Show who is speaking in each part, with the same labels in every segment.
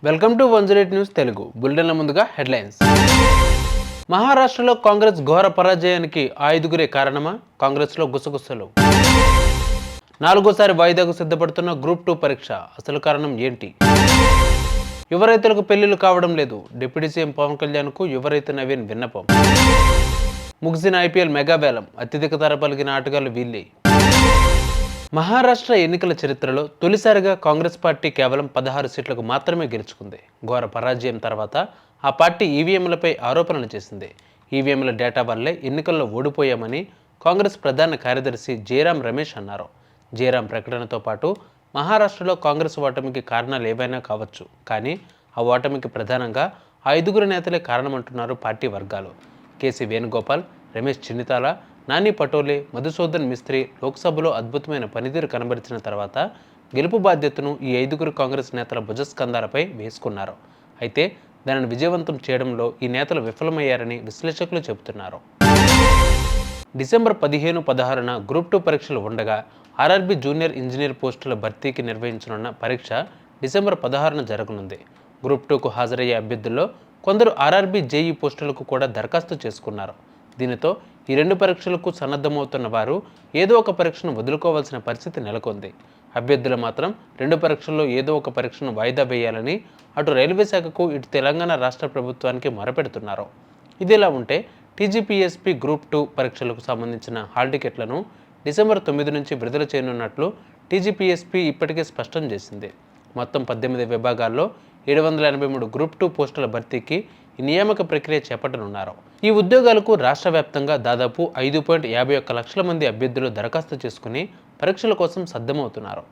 Speaker 1: Welcome to 108 news Telugu బులెటిన్ల ముందుగా headlines. మహారాష్ట్రలో కాంగ్రెస్ ఘోర పరాజయానికి ఐదుగురే కారణమా? కాంగ్రెస్లో గుసగుసలు. నాలుగోసారి వాయిదాకు సిద్ధపడుతున్న గ్రూప్ 2 పరీక్ష, అసలు కారణం ఏంటి? యువ రైతులకు పెళ్లిళ్లు కావడం లేదు. డిప్యూటీ సీఎం పవన్ కళ్యాణ్కు యువ రైతు నవీన్ విన్నపం. ముగిసిన ఐపీఎల్ మెగా వేలం, అత్యధిక ధర పలికిన ఆటగాళ్లు వీళ్ళే. మహారాష్ట్ర ఎన్నికల చరిత్రలో తొలిసారిగా కాంగ్రెస్ పార్టీ కేవలం 16 సీట్లకు మాత్రమే గెలుచుకుంది. ఘోర పరాజయం తర్వాత ఆ పార్టీ ఈవీఎంలపై ఆరోపణలు చేసింది. ఈవీఎంల డేటా వల్లే ఎన్నికల్లో ఓడిపోయామని కాంగ్రెస్ ప్రధాన కార్యదర్శి జయరాం రమేష్ అన్నారు. జయరాం ప్రకటనతో పాటు మహారాష్ట్రలో కాంగ్రెస్ ఓటమికి కారణాలు ఏవైనా కావచ్చు, కానీ ఆ ఓటమికి ప్రధానంగా ఐదుగురు నేతలే కారణమంటున్నారు పార్టీ వర్గాలు. కేసీ వేణుగోపాల్, రమేష్ చిన్నితాల, నాని పటోలే, మధుసూదన్ మిస్త్రీ లోక్సభలో అద్భుతమైన పనితీరు కనబరిచిన తర్వాత గెలుపు బాధ్యతను ఈ ఐదుగురు కాంగ్రెస్ నేతల భుజస్కంధాలపై వేసుకున్నారు. అయితే దానిని విజయవంతం చేయడంలో ఈ నేతలు విఫలమయ్యారని విశ్లేషకులు చెబుతున్నారు. డిసెంబర్ 15-16న గ్రూప్ 2 పరీక్షలు ఉండగా ఆర్ఆర్బీ జూనియర్ ఇంజనీర్ పోస్టుల భర్తీకి నిర్వహించనున్న పరీక్ష డిసెంబర్ 16న జరగనుంది. గ్రూప్ 2కు హాజరయ్యే అభ్యర్థుల్లో కొందరు ఆర్ఆర్బీ జేఈ పోస్టులకు కూడా దరఖాస్తు చేసుకున్నారు. దీనితో ఈ రెండు పరీక్షలకు సన్నద్ధమవుతున్న వారు ఏదో ఒక పరీక్షను వదులుకోవాల్సిన పరిస్థితి నెలకొంది. అభ్యర్థులు మాత్రం రెండు పరీక్షల్లో ఏదో ఒక పరీక్షను వాయిదా వేయాలని అటు రైల్వే శాఖకు, ఇటు తెలంగాణ రాష్ట్ర ప్రభుత్వానికి మొరపెడుతున్నారు. ఇదిలా ఉంటే టీజీపీఎస్పీ గ్రూప్ 2 పరీక్షలకు సంబంధించిన హాల్ టికెట్లను డిసెంబర్ 9 నుంచి విడుదల చేయనున్నట్లు టీజీపీఎస్పీ ఇప్పటికే స్పష్టం చేసింది. మొత్తం 18 విభాగాల్లో 783 గ్రూప్ 2 పోస్టుల భర్తీకి ఈ నియామక ప్రక్రియ చేపట్టనున్నారు. ఈ ఉద్యోగాలకు రాష్ట్ర వ్యాప్తంగా దాదాపు 5.51 లక్షల మంది అభ్యర్థులు దరఖాస్తు చేసుకుని పరీక్షల కోసం సిద్ధమవుతున్నారు.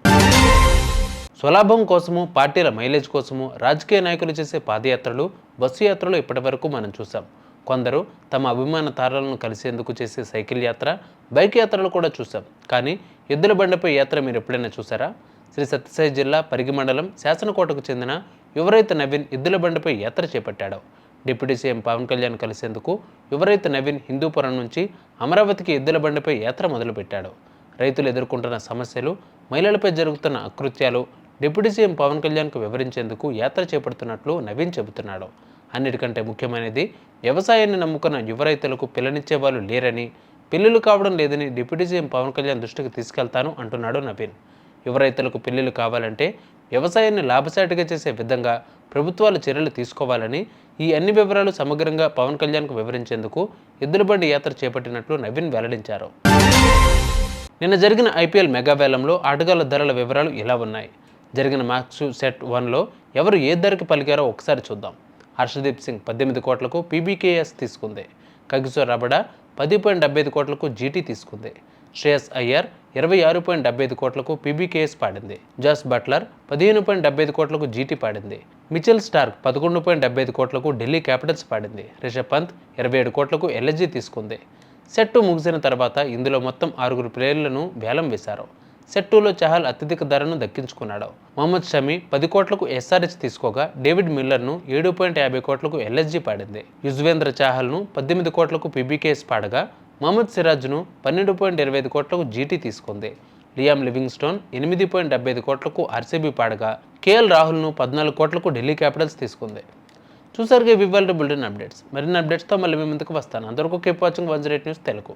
Speaker 1: స్వలాభం కోసము, పార్టీల మైలేజ్ కోసము రాజకీయ నాయకులు చేసే పాదయాత్రలు, బస్సు యాత్రలు ఇప్పటివరకు మనం చూసాం. కొందరు తమ అభిమాన తారలను కలిసేందుకు చేసే సైకిల్ యాత్ర, బైక్ యాత్రలు కూడా చూసాం. కానీ ఎద్దుల బండిపై యాత్ర మీరు ఎప్పుడైనా చూసారా? శ్రీ సత్యసాయి జిల్లా పరిగి మండలం శాసనకోటకు చెందిన యువరైతు నవీన్ ఎద్దుల బండిపై యాత్ర చేపట్టాడు. డిప్యూటీ సీఎం పవన్ కళ్యాణ్ కలిసేందుకు యువరైతు నవీన్ హిందూపురం నుంచి అమరావతికి ఎద్దుల బండిపై యాత్ర మొదలుపెట్టాడు. రైతులు ఎదుర్కొంటున్న సమస్యలు, మహిళలపై జరుగుతున్న అకృత్యాలు డిప్యూటీ సీఎం పవన్ కళ్యాణ్కు వివరించేందుకు యాత్ర చేపడుతున్నట్లు నవీన్ చెబుతున్నాడు. అన్నిటికంటే ముఖ్యమైనది, వ్యవసాయాన్ని నమ్ముకున్న యువ రైతులకు పిల్లనిచ్చే వాళ్ళు లేరని, పెళ్లిళ్ళు కావడం లేదని డిప్యూటీ సీఎం పవన్ కళ్యాణ్ దృష్టికి తీసుకెళ్తాను అంటున్నాడు నవీన్. యువ రైతులకు పెళ్లిళ్ళు కావాలంటే వ్యవసాయాన్ని లాభసాటిగా చేసే విధంగా ప్రభుత్వాలు చర్యలు తీసుకోవాలని, ఈ అన్ని వివరాలు సమగ్రంగా పవన్ కళ్యాణ్కు వివరించేందుకు ఎద్దుల బండి యాత్ర చేపట్టినట్లు నవీన్ వెల్లడించారు. నిన్న జరిగిన ఐపీఎల్ మెగా వేలంలో ఆటగాళ్ల ధరల వివరాలు ఇలా ఉన్నాయి. జరిగిన మ్యాచ్ సెట్ 1లో ఎవరు ఏ ధరకి పలికారో ఒకసారి చూద్దాం. హర్షదీప్ సింగ్ 18 కోట్లకు పీబీకేఎస్ తీసుకుంది. కగిసో రబడా 10.75 కోట్లకు జీటీ తీసుకుంది. శ్రేయస్ అయ్యర్ 26.75 కోట్లకు పీబీకేఎస్ పాడింది. జాస్ బట్లర్ 15.75 కోట్లకు జీటీ పాడింది. మిచెల్ స్టార్క్ 11.75 కోట్లకు ఢిల్లీ క్యాపిటల్స్ పాడింది. రిషబ్ పంత్ 27 కోట్లకు ఎల్ఎస్జీ తీసుకుంది. సెట్ 2 ముగిసిన తర్వాత ఇందులో మొత్తం 6 ప్లేయర్లను వేలం వేశారు. సెట్ 2లో చహల్ అత్యధిక ధరను దక్కించుకున్నాడు. మొహమ్మద్ షమి 10 కోట్లకు ఎస్ఆర్హెచ్ తీసుకోగా డేవిడ్ మిల్లర్ను 7.50 కోట్లకు ఎల్ఎస్జీ పాడింది. యుజ్వేంద్ర చాహల్ను 18 కోట్లకు పీబీకేఎస్ పాడగా మహమ్మద్ సిరాజ్ను 12.25 కోట్లకు జీటీ తీసుకుంది. లియామ్ లివింగ్స్టోన్ 8.75 కోట్లకు ఆర్సీబీ పాడగా కేఎల్ రాహుల్ను 14 కోట్లకు ఢిల్లీ క్యాపిటల్స్ తీసుకుంది. చూసారుగా ఇవాళ బులెటిన్ అప్డేట్స్. మరిన్ని అప్డేట్స్తో మళ్ళీ మీ ముందుకు వస్తాను. అందరికీ కీప్ వాచింగ్ 108 న్యూస్ తెలుగు.